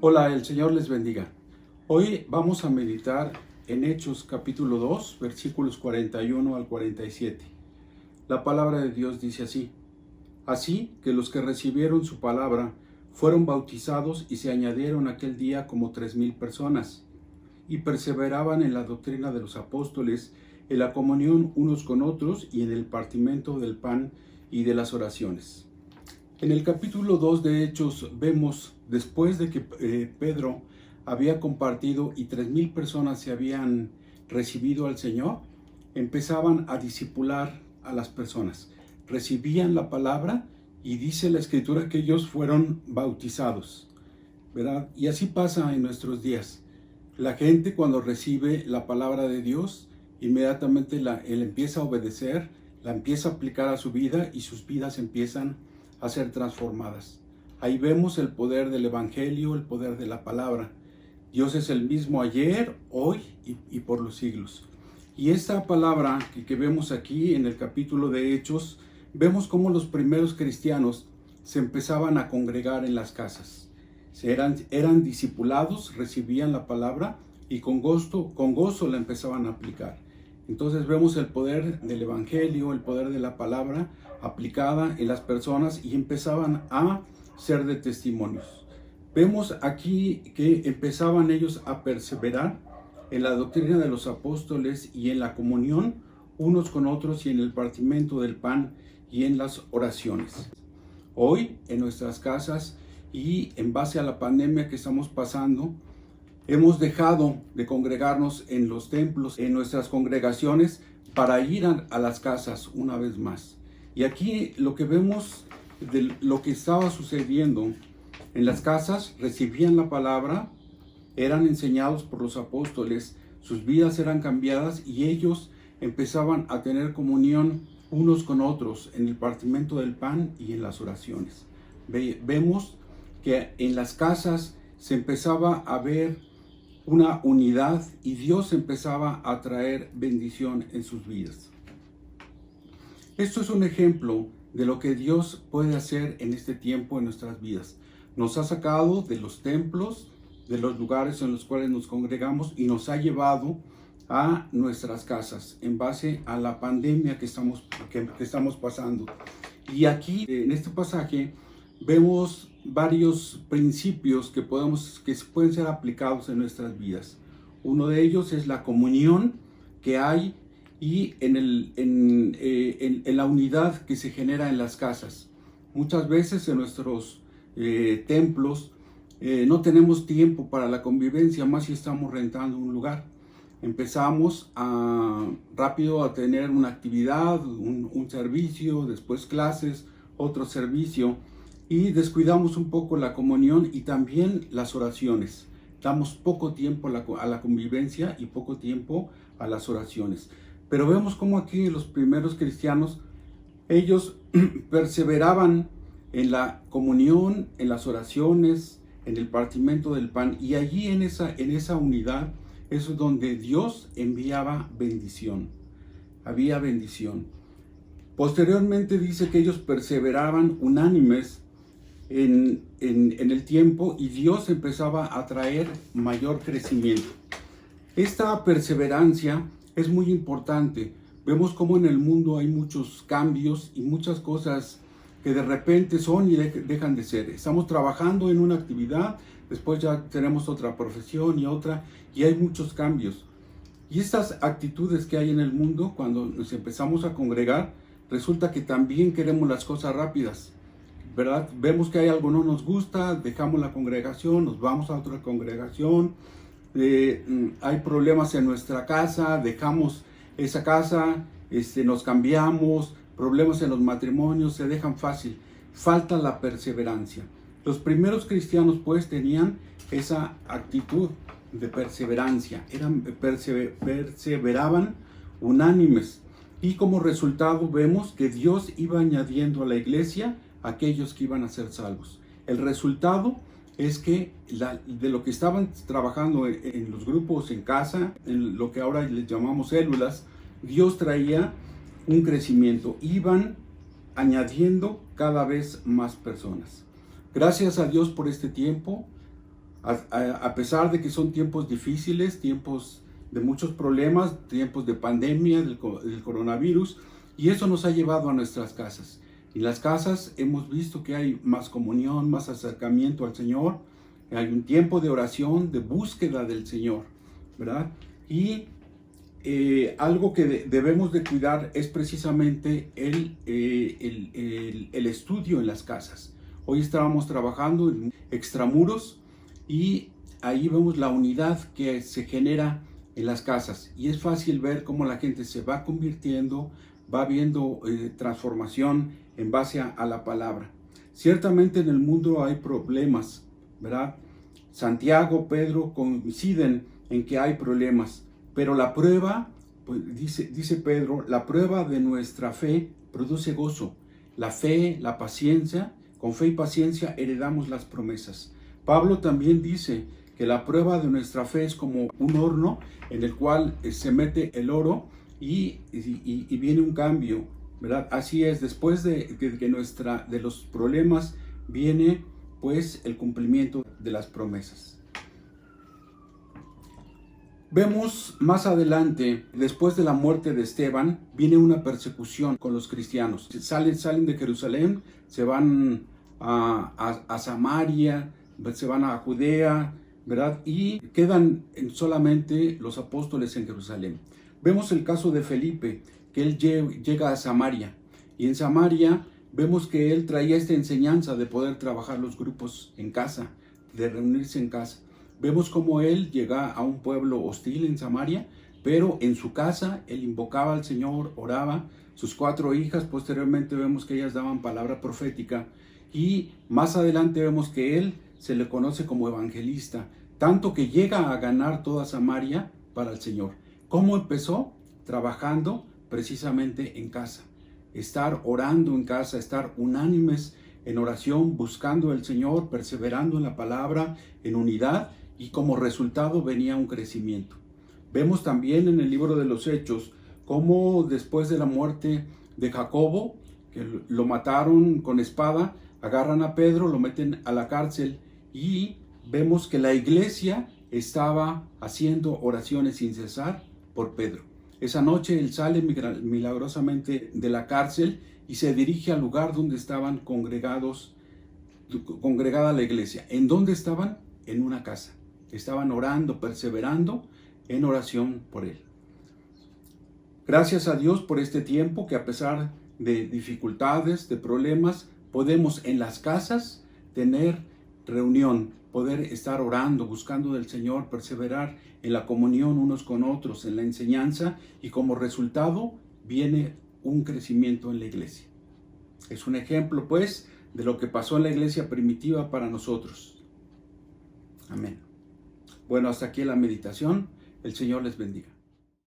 Hola, el Señor les bendiga. Hoy vamos a meditar en Hechos capítulo 2, versículos 41 al 47. La palabra de Dios dice así: Así que los que recibieron su palabra fueron bautizados y se añadieron aquel día como 3,000 personas, y perseveraban en la doctrina de los apóstoles, en la comunión unos con otros y en el partimiento del pan y de las oraciones. En el capítulo 2 de Hechos vemos, después de que Pedro había compartido y 3,000 personas se habían recibido al Señor, empezaban a discipular a las personas. Recibían la palabra y dice la Escritura que ellos fueron bautizados, ¿verdad? Y así pasa en nuestros días. La gente, cuando recibe la palabra de Dios, inmediatamente él empieza a obedecer, la empieza a aplicar a su vida y sus vidas empiezan a ser transformadas. Ahí vemos el poder del Evangelio, el poder de la palabra. Dios es el mismo ayer, hoy y por los siglos. Y esta palabra que vemos aquí en el capítulo de Hechos, vemos cómo los primeros cristianos se empezaban a congregar en las casas. Eran discipulados, recibían la palabra y con gozo la empezaban a aplicar. Entonces vemos el poder del Evangelio, el poder de la palabra aplicada en las personas y empezaban a ser de testimonios. Vemos aquí que empezaban ellos a perseverar en la doctrina de los apóstoles y en la comunión unos con otros y en el partimiento del pan y en las oraciones. Hoy en nuestras casas y en base a la pandemia que estamos pasando, hemos dejado de congregarnos en los templos, en nuestras congregaciones, para ir a las casas una vez más. Y aquí lo que vemos de lo que estaba sucediendo en las casas: recibían la palabra, eran enseñados por los apóstoles, sus vidas eran cambiadas y ellos empezaban a tener comunión unos con otros en el partimiento del pan y en las oraciones. Vemos que en las casas se empezaba a ver una unidad y Dios empezaba a traer bendición en sus vidas. Esto es un ejemplo de lo que Dios puede hacer en este tiempo en nuestras vidas. Nos ha sacado de los templos, de los lugares en los cuales nos congregamos y nos ha llevado a nuestras casas en base a la pandemia que estamos pasando. Y aquí en este pasaje vemos varios principios que pueden ser aplicados en nuestras vidas. Uno de ellos es la comunión que hay y en la unidad que se genera en las casas. Muchas veces en nuestros templos no tenemos tiempo para la convivencia, más si estamos rentando un lugar. Empezamos rápido a tener una actividad, un servicio, después clases, otro servicio, y descuidamos un poco la comunión y también las oraciones. Damos poco tiempo a la convivencia y poco tiempo a las oraciones. Pero vemos cómo aquí los primeros cristianos, ellos perseveraban en la comunión, en las oraciones, en el partimiento del pan, y allí en esa unidad es donde Dios enviaba bendición. Había bendición. Posteriormente dice que ellos perseveraban unánimes en el tiempo y Dios empezaba a traer mayor crecimiento. Esta perseverancia es muy importante. Vemos cómo en el mundo hay muchos cambios y muchas cosas que de repente son y dejan de ser. Estamos trabajando en una actividad, después ya tenemos otra profesión y otra, y hay muchos cambios. Y estas actitudes que hay en el mundo, cuando nos empezamos a congregar, resulta que también queremos las cosas rápidas, ¿verdad? Vemos que hay algo no nos gusta, dejamos la congregación, nos vamos a otra congregación. Hay problemas en nuestra casa, dejamos esa casa, nos cambiamos. Problemas en los matrimonios se dejan fácil. Falta la perseverancia. Los primeros cristianos pues tenían esa actitud de perseverancia. Perseveraban unánimes. Y como resultado vemos que Dios iba añadiendo a la iglesia aquellos que iban a ser salvos. El resultado es que de lo que estaban trabajando en los grupos en casa, en lo que ahora les llamamos células, Dios traía un crecimiento. Iban añadiendo cada vez más personas. Gracias a Dios por este tiempo. A pesar de que son tiempos difíciles, tiempos de muchos problemas, tiempos de pandemia, del coronavirus, y eso nos ha llevado a nuestras casas. En las casas hemos visto que hay más comunión, más acercamiento al Señor, hay un tiempo de oración, de búsqueda del Señor, ¿verdad? Y algo que debemos de cuidar es precisamente el estudio en las casas. Hoy estábamos trabajando en extramuros y ahí vemos la unidad que se genera en las casas, y es fácil ver cómo la gente se va convirtiendo, va viendo transformación en base a la palabra. Ciertamente en el mundo hay problemas, ¿verdad? Santiago, Pedro coinciden en que hay problemas, pero la prueba, pues dice Pedro, la prueba de nuestra fe produce gozo. La fe, la paciencia, con fe y paciencia heredamos las promesas. Pablo también dice que la prueba de nuestra fe es como un horno en el cual se mete el oro y viene un cambio, ¿verdad? Así es, después de los problemas viene pues el cumplimiento de las promesas. Vemos más adelante, después de la muerte de Esteban, viene una persecución con los cristianos. Salen de Jerusalén, se van a Samaria, se van a Judea, ¿verdad? Y quedan solamente los apóstoles en Jerusalén. Vemos el caso de Felipe, que él llega a Samaria, y en Samaria vemos que él traía esta enseñanza de poder trabajar los grupos en casa, de reunirse en casa. Vemos cómo él llega a un pueblo hostil en Samaria, pero en su casa él invocaba al Señor, oraba. Sus 4 hijas, posteriormente vemos que ellas daban palabra profética, y más adelante vemos que él se le conoce como evangelista, tanto que llega a ganar toda Samaria para el Señor. ¿Cómo empezó? Trabajando precisamente en casa, estar orando en casa, estar unánimes en oración, buscando al Señor, perseverando en la palabra, en unidad, y como resultado venía un crecimiento. Vemos también en el libro de los Hechos cómo después de la muerte de Jacobo, que lo mataron con espada, agarran a Pedro, lo meten a la cárcel, y vemos que la iglesia estaba haciendo oraciones sin cesar por Pedro. Esa noche él sale milagrosamente de la cárcel y se dirige al lugar donde estaban congregada la iglesia. ¿En dónde estaban? En una casa. Estaban orando, perseverando en oración por él. Gracias a Dios por este tiempo que, a pesar de dificultades, de problemas, podemos en las casas tener reunión, poder estar orando, buscando del Señor, perseverar en la comunión unos con otros, en la enseñanza, y como resultado viene un crecimiento en la iglesia. Es un ejemplo, pues, de lo que pasó en la iglesia primitiva para nosotros. Amén. Bueno, hasta aquí la meditación. El Señor les bendiga.